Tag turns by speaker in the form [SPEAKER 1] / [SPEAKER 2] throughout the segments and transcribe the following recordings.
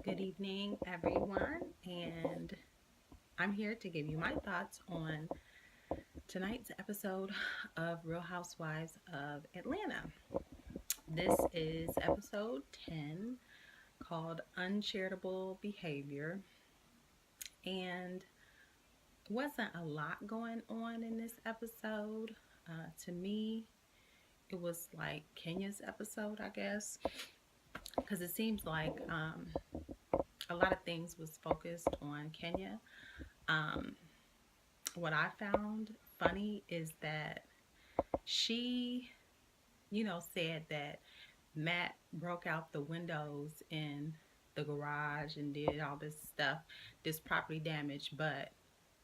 [SPEAKER 1] Good evening, everyone, and I'm here to give you my thoughts on tonight's episode of Real Housewives of Atlanta. This is episode 10 called Uncharitable Behavior, and wasn't a lot going on in this episode. To me, it was like Kenya's episode, I guess, because it seems like a lot of things was focused on Kenya. Um, what I found funny is that she, said that Matt broke out the windows in the garage and did all this stuff, this property damage, but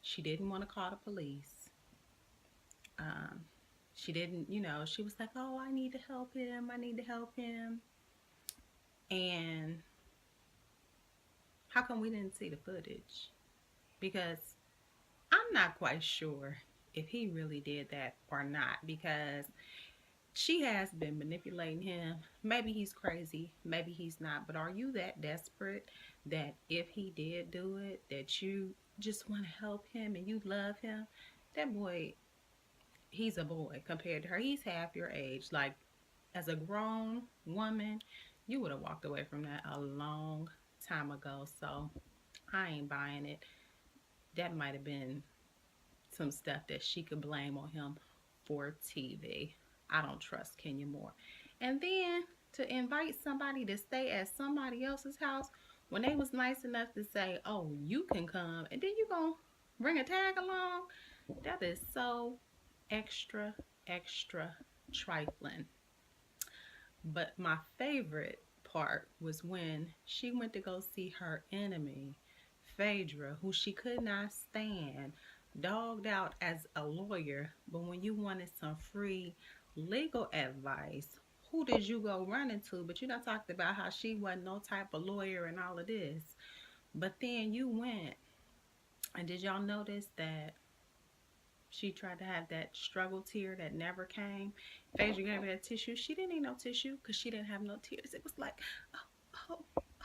[SPEAKER 1] she didn't want to call the police. Um, she didn't, she was like, oh, I need to help him. I need to help him. And how come we didn't see the footage? Because I'm not quite sure if he really did that or not, because she has been manipulating him. Maybe he's crazy, maybe he's not, but are you that desperate that if he did do it, that you just want to help him and you love him? That boy, he's a boy compared to her. He's half your age. Like, as a grown woman, you would have walked away from that a long time ago. So I ain't buying it. That might have been some stuff that she could blame on him for TV. I don't trust Kenya Moore. And then to invite somebody to stay at somebody else's house when they was nice enough to say, "Oh, you can come," and then you gonna bring a tag along. That is so extra, extra trifling. But my favorite part was when she went to go see her enemy, Phaedra, who she could not stand, dogged out as a lawyer. But when you wanted some free legal advice, who did you go running to? But you done talked about how she wasn't no type of lawyer and all of this. But then you went, and did y'all notice that she tried to have that struggle tear that never came? Phaedra gave her that tissue. She didn't need no tissue because she didn't have no tears. It was like, oh, oh,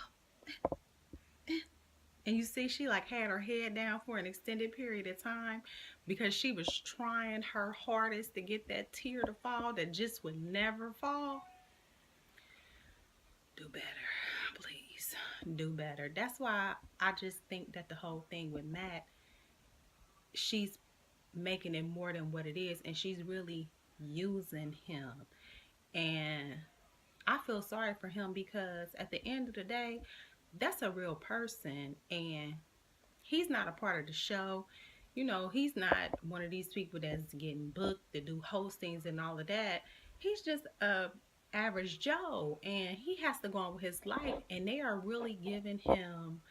[SPEAKER 1] and you see, she like had her head down for an extended period of time because she was trying her hardest to get that tear to fall that just would never fall. Do better, please. Do better. That's why I just think that the whole thing with Matt, she's making it more than what it is, and she's really using him. And I feel sorry for him because at the end of the day, that's a real person, and he's not a part of the show. He's not one of these people that's getting booked to do hostings and all of that. He's just a average Joe, and he has to go on with his life, and they are really giving him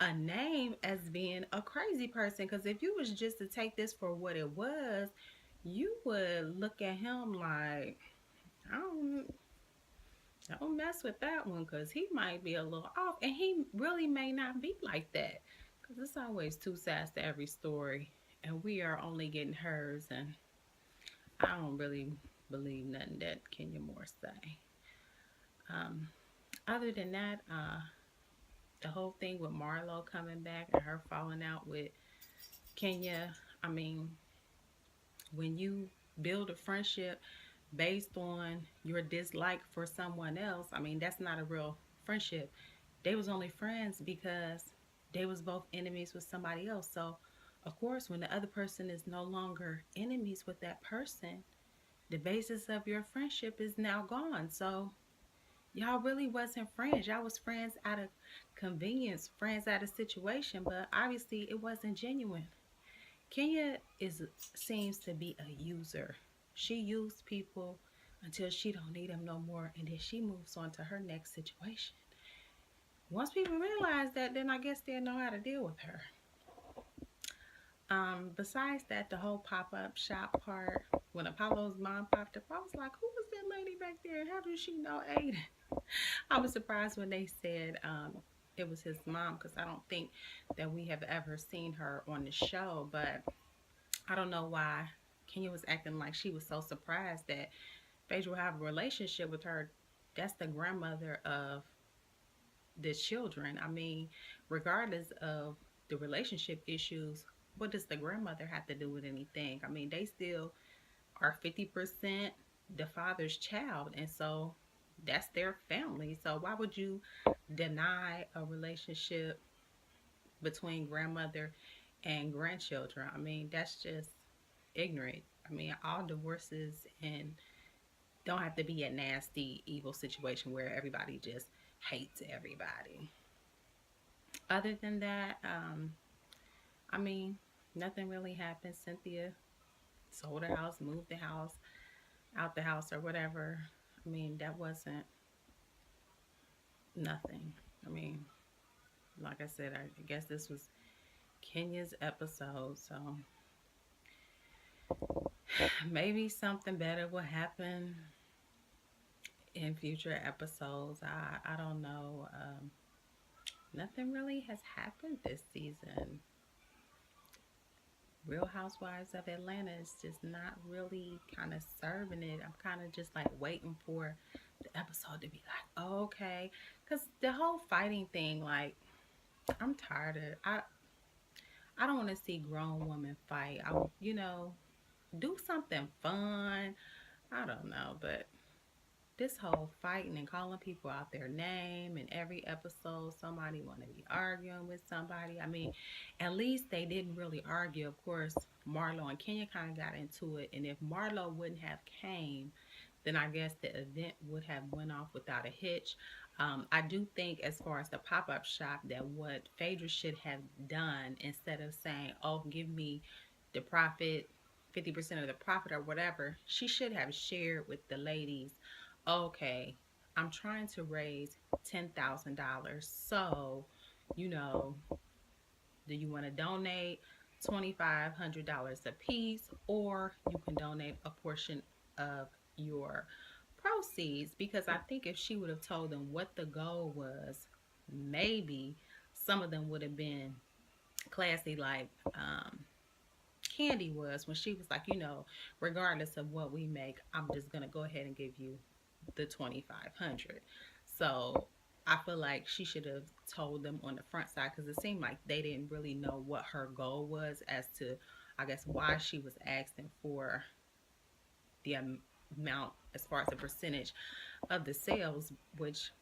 [SPEAKER 1] a name as being a crazy person. Because if you was just to take this for what it was, you would look at him like, I don't mess with that one because he might be a little off, and he really may not be like that because it's always two sides to every story, and we are only getting hers. And I don't really believe nothing that Kenya Moore say. Um, Other than that, the whole thing with Marlo coming back and her falling out with Kenya. I mean, when you build a friendship based on your dislike for someone else, I mean, that's not a real friendship. They was only friends because they was both enemies with somebody else. So of course, when the other person is no longer enemies with that person, the basis of your friendship is now gone. So y'all really wasn't friends. Y'all was friends out of convenience, friends out of situation, but obviously it wasn't genuine. Kenya is seems to be a user. She used people until she don't need them no more, and then she moves on to her next situation. Once people realize that, then I guess they'll know how to deal with her. Besides that, the whole pop-up shop part, when Apollo's mom popped up, I was like, who was that lady back there? How does she know Aiden? I was surprised when they said it was his mom, because I don't think that we have ever seen her on the show. But I don't know why Kenya was acting like she was so surprised that Phaedra would have a relationship with her. That's the grandmother of the children. I mean, regardless of the relationship issues, what does the grandmother have to do with anything? I mean, they still are 50% the father's child. And so that's their family. So why would you deny a relationship between grandmother and grandchildren? I mean, that's just ignorant. I mean, all divorces and don't have to be a nasty, evil situation where everybody just hates everybody. Other than that, I mean, nothing really happened. Cynthia sold her house, moved the house, out the house, or whatever. I mean, that wasn't nothing. I mean, like I said, I guess this was Kenya's episode, so maybe something better will happen in future episodes. I don't know. Nothing really has happened this season. Real Housewives of Atlanta is just not really kind of serving it. I'm kind of just like waiting for the episode to be like, oh, okay, because the whole fighting thing, like, I'm tired of. I don't want to see grown women fight. Do something fun. I don't know, but this whole fighting and calling people out their name in every episode, somebody want to be arguing with somebody. I mean, at least they didn't really argue. Of course, Marlo and Kenya kind of got into it, and if Marlo wouldn't have came, then I guess the event would have went off without a hitch. I do think, as far as the pop-up shop, that what Phaedra should have done, instead of saying, oh, give me the profit, 50% of the profit or whatever, she should have shared with the ladies, okay, I'm trying to raise $10,000. So, you know, do you want to donate $2,500 a piece, or you can donate a portion of your proceeds? Because I think if she would have told them what the goal was, maybe some of them would have been classy, like Candy was when she was like, regardless of what we make, I'm just gonna go ahead and give you the 2,500. So I feel like she should have told them on the front side, because it seemed like they didn't really know what her goal was, as to, I guess, why she was asking for the amount as far as the percentage of the sales, which,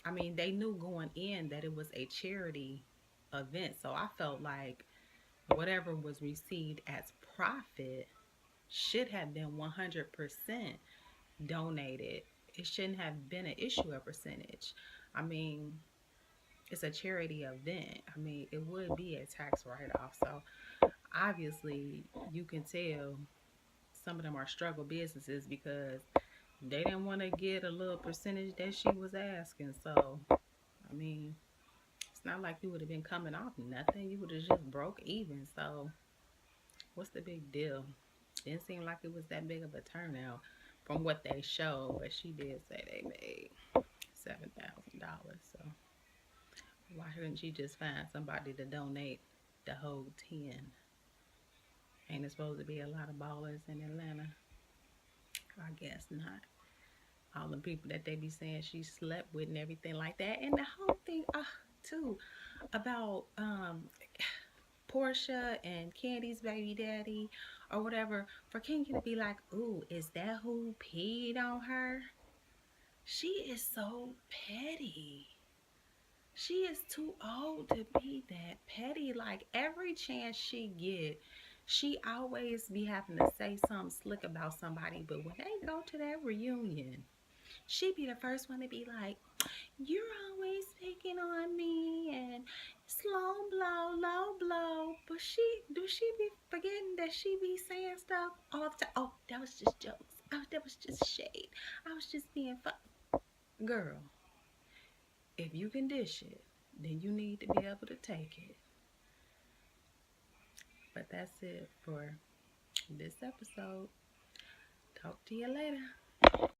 [SPEAKER 1] I mean, they knew going in that it was a charity event. So I felt like whatever was received as profit should have been 100% donated. It shouldn't have been an issue of percentage. I mean, it's a charity event. I mean, it would be a tax write-off. So obviously, you can tell some of them are struggle businesses, because they didn't want to get a little percentage that she was asking. So, I mean, it's not like you would have been coming off nothing. You would have just broke even. So, what's the big deal? Didn't seem like it was that big of a turnout from what they showed, but she did say they made $7,000. So why couldn't she just find somebody to donate the whole 10? Ain't it supposed to be a lot of ballers in Atlanta? I guess not. All the people that they be saying she slept with and everything like that, and the whole thing, too, about Portia and Candy's baby daddy or whatever, for Kenya to be like, ooh, is that who peed on her? She is so petty. She is too old to be that petty. Like, every chance she get, she always be having to say something slick about somebody. But when they go to that reunion, she be the first one to be like, you're always picking on me and slow blow, low blow. But she be forgetting that she be saying stuff all the time? Oh, that was just jokes. Oh, that was just shade. I was just being fun. Girl, if you can dish it, then you need to be able to take it. But that's it for this episode. Talk to you later.